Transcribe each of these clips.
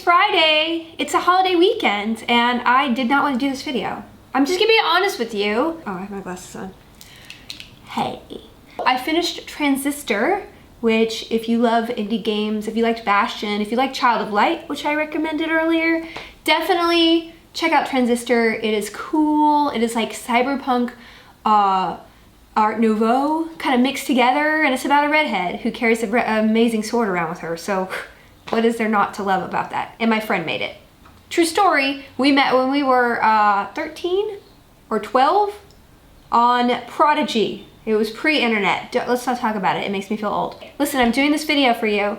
Friday. It's a holiday weekend and I did not want to do this video. I'm just gonna be honest with you. Oh, I have my glasses on. Hey. I finished Transistor, which if you love indie games, if you liked Bastion, if you like Child of Light, which I recommended earlier, definitely check out Transistor. It is cool. It is like cyberpunk Art Nouveau kind of mixed together, and it's about a redhead who carries an amazing sword around with her. So what is there not to love about that? And my friend made it. True story, we met when we were 13 or 12 on Prodigy. It was pre-internet. Let's not talk about it. It makes me feel old. Listen, I'm doing this video for you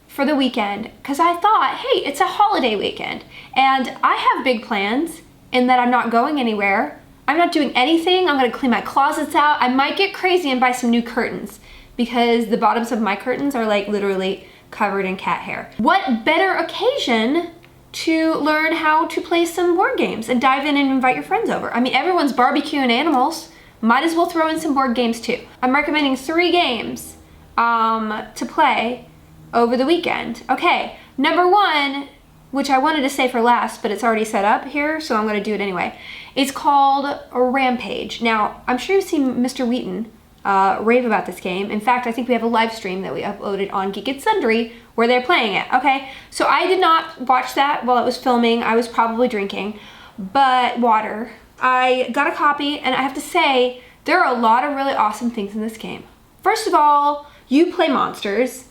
for the weekend because I thought, hey, it's a holiday weekend. And I have big plans in that I'm not going anywhere. I'm not doing anything. I'm gonna clean my closets out. I might get crazy and buy some new curtains because the bottoms of my curtains are like literally covered in cat hair. What better occasion to learn how to play some board games and dive in and invite your friends over? I mean, everyone's barbecuing animals. Might as well throw in some board games too. I'm recommending 3 games to play over the weekend. Okay, number 1, which I wanted to say for last, but it's already set up here, so I'm gonna do it anyway. It's called Rampage. Now, I'm sure you've seen Mr. Wheaton rave about this game. In fact, I think we have a live stream that we uploaded on Geek and Sundry where they're playing it, okay? So I did not watch that while it was filming. I was probably drinking, but water. I got a copy, and I have to say, there are a lot of really awesome things in this game. First of all, you play monsters,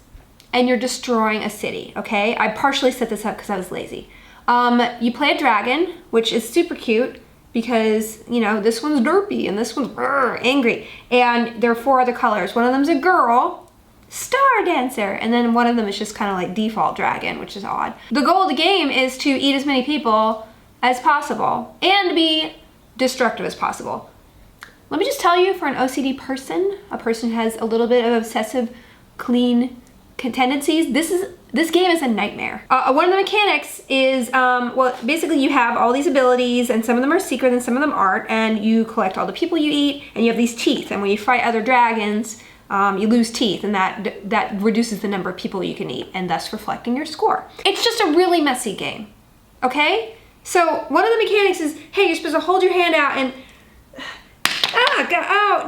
and you're destroying a city, okay? I partially set this up because I was lazy. You play a dragon, which is super cute, because, you know, this one's derpy, and this one's angry, and there are 4 other colors. One of them's a girl, Star Dancer, and then one of them is just kind of like default dragon, which is odd. The goal of the game is to eat as many people as possible, and be destructive as possible. Let me just tell you, for an OCD person, a person who has a little bit of obsessive clean tendencies, this game is a nightmare. One of the mechanics is, well, basically you have all these abilities, and some of them are secret and some of them aren't, and you collect all the people you eat, and you have these teeth, and when you fight other dragons, you lose teeth, and that reduces the number of people you can eat, and thus reflecting your score. It's just a really messy game, okay? So one of the mechanics is, hey, you're supposed to hold your hand out and,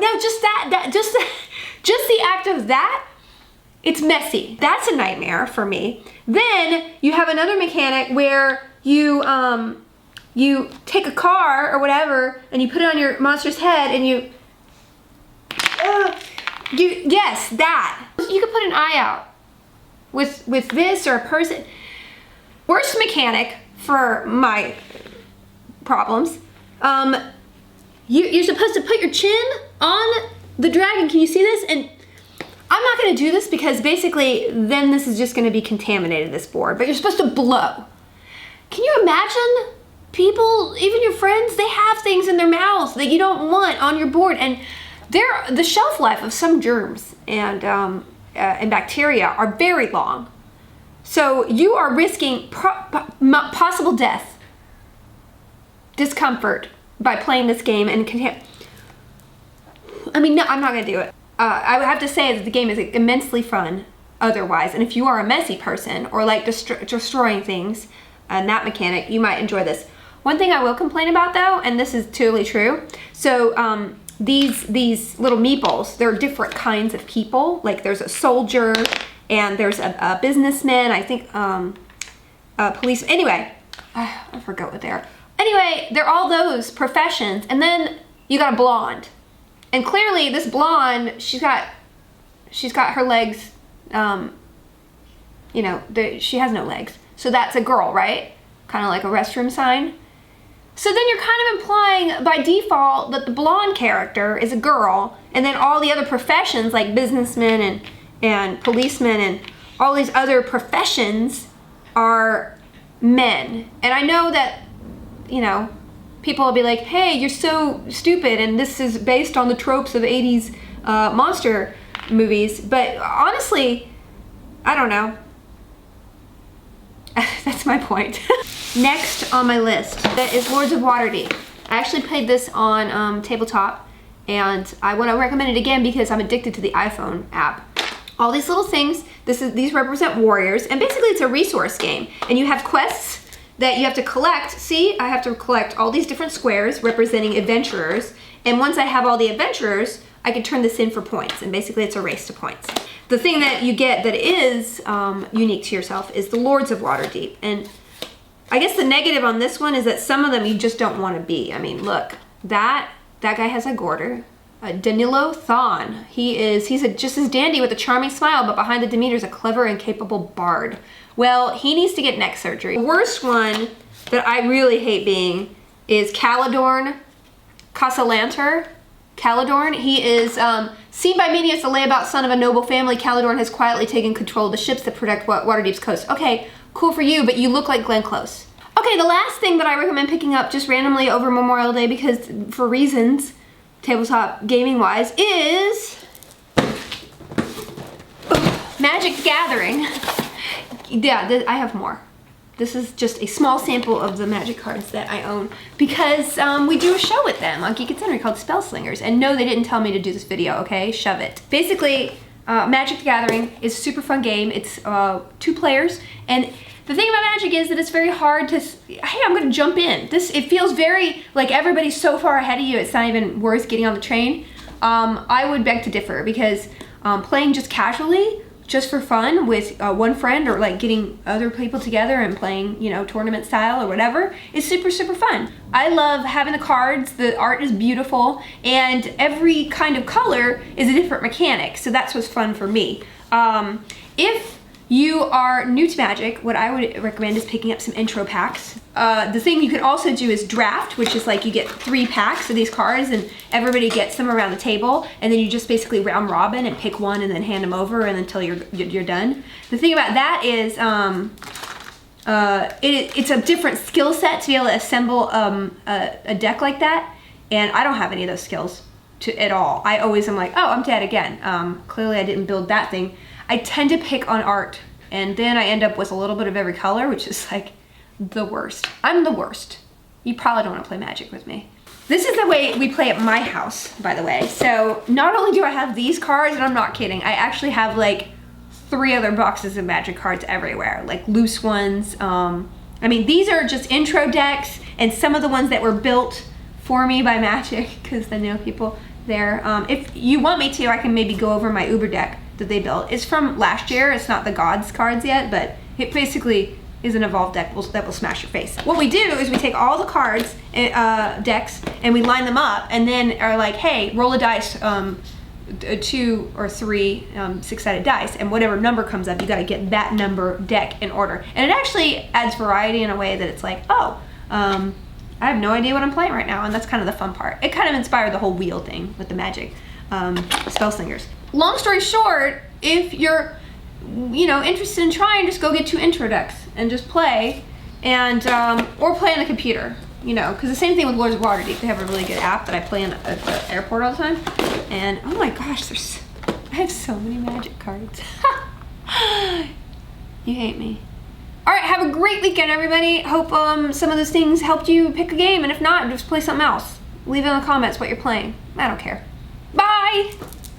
no, just the act of that, it's messy. That's a nightmare for me. Then you have another mechanic where you take a car or whatever and you put it on your monster's head and yes, that. You could put an eye out with this or a person. Worst mechanic for my problems. You're supposed to put your chin on the dragon. Can you see this? And I'm not gonna do this because basically then this is just gonna be contaminated, this board, but you're supposed to blow. Can you imagine people, even your friends, they have things in their mouths that you don't want on your board, and the shelf life of some germs and bacteria are very long. So you are risking possible death, discomfort by playing this game and I mean, no, I'm not gonna do it. I would have to say that the game is immensely fun otherwise, and if you are a messy person or like destroying things and that mechanic, you might enjoy this. One thing I will complain about though, and this is totally true, so these little meeples, they're different kinds of people. Like there's a soldier and there's a businessman, I think a police, anyway, I forgot what they are. Anyway, they're all those professions, and then you got a blonde. And clearly this blonde, she's got her legs, you know, she has no legs. So that's a girl, right? Kind of like a restroom sign. So then you're kind of implying by default that the blonde character is a girl, and then all the other professions like businessmen and policemen and all these other professions are men. And I know that, you know, people will be like, hey, you're so stupid and this is based on the tropes of 80s monster movies, but honestly, I don't know. That's my point. Next on my list that is Lords of Waterdeep. I actually played this on tabletop, and I want to recommend it again because I'm addicted to the iPhone app. all these little things. These represent warriors, and basically it's a resource game. And you have quests that you have to collect. See, I have to collect all these different squares representing adventurers. And once I have all the adventurers, I can turn this in for points. And basically it's a race to points. The thing that you get that is unique to yourself is the Lords of Waterdeep. And I guess the negative on this one is that some of them you just don't want to be. I mean, look, that guy has a Gorder. Danilo Thane. He's just as dandy with a charming smile, but behind the demeanor is a clever and capable bard. Well, he needs to get neck surgery. The worst one that I really hate being is Caladorn Casalanter. Caladorn, he is seen by many as the layabout son of a noble family. Caladorn has quietly taken control of the ships that protect Waterdeep's coast. Okay, cool for you, but you look like Glenn Close. Okay, the last thing that I recommend picking up just randomly over Memorial Day, because for reasons, tabletop gaming wise, is Magic the Gathering. Yeah, I have more. This is just a small sample of the Magic cards that I own because we do a show with them on Geek and Scenery called Spell Slingers. And no, they didn't tell me to do this video, okay? Shove it. Basically, Magic the Gathering is a super fun game. It's 2 players, and the thing about Magic is that it's very hard to, hey, I'm gonna jump in. It feels very, like everybody's so far ahead of you, it's not even worth getting on the train. I would beg to differ because playing just casually, just for fun with one friend, or like getting other people together and playing, you know, tournament style or whatever, is super, super fun. I love having the cards, the art is beautiful, and every kind of color is a different mechanic, so that's what's fun for me. If you are new to Magic, what I would recommend is picking up some intro packs. The thing you can also do is draft, which is like you get 3 packs of these cards and everybody gets them around the table, and then you just basically round robin and pick one and then hand them over and until you're done. The thing about that is it's a different skill set to be able to assemble a deck like that, and I don't have any of those skills at all. I always am like, oh, I'm dead again. Clearly I didn't build that thing. I tend to pick on art, and then I end up with a little bit of every color, which is like the worst. I'm the worst. You probably don't want to play Magic with me. This is the way we play at my house, by the way. So not only do I have these cards, and I'm not kidding, I actually have like 3 other boxes of Magic cards everywhere, like loose ones. I mean, these are just intro decks, and some of the ones that were built for me by Magic, because I know people there. If you want me to, I can maybe go over my Uber deck that they built. It's from last year. It's not the Gods cards yet, but it basically is an evolved deck that will smash your face. What we do is we take all the cards, decks, and we line them up, and then are like, hey, roll a dice, 2 or 3 6-sided dice, and whatever number comes up, you got to get that number deck in order. And it actually adds variety in a way that it's like, oh, I have no idea what I'm playing right now, and that's kind of the fun part. It kind of inspired the whole wheel thing with the Magic Spell Slingers. Long story short, if you're, you know, interested in trying, just go get 2 intro decks and just play, and or play on the computer, you know, because the same thing with Lords of Waterdeep. They have a really good app that I play at the airport all the time, and oh my gosh, I have so many Magic cards. You hate me. All right, have a great weekend, everybody. Hope some of those things helped you pick a game, and if not, just play something else. Leave it in the comments what you're playing. I don't care. Bye!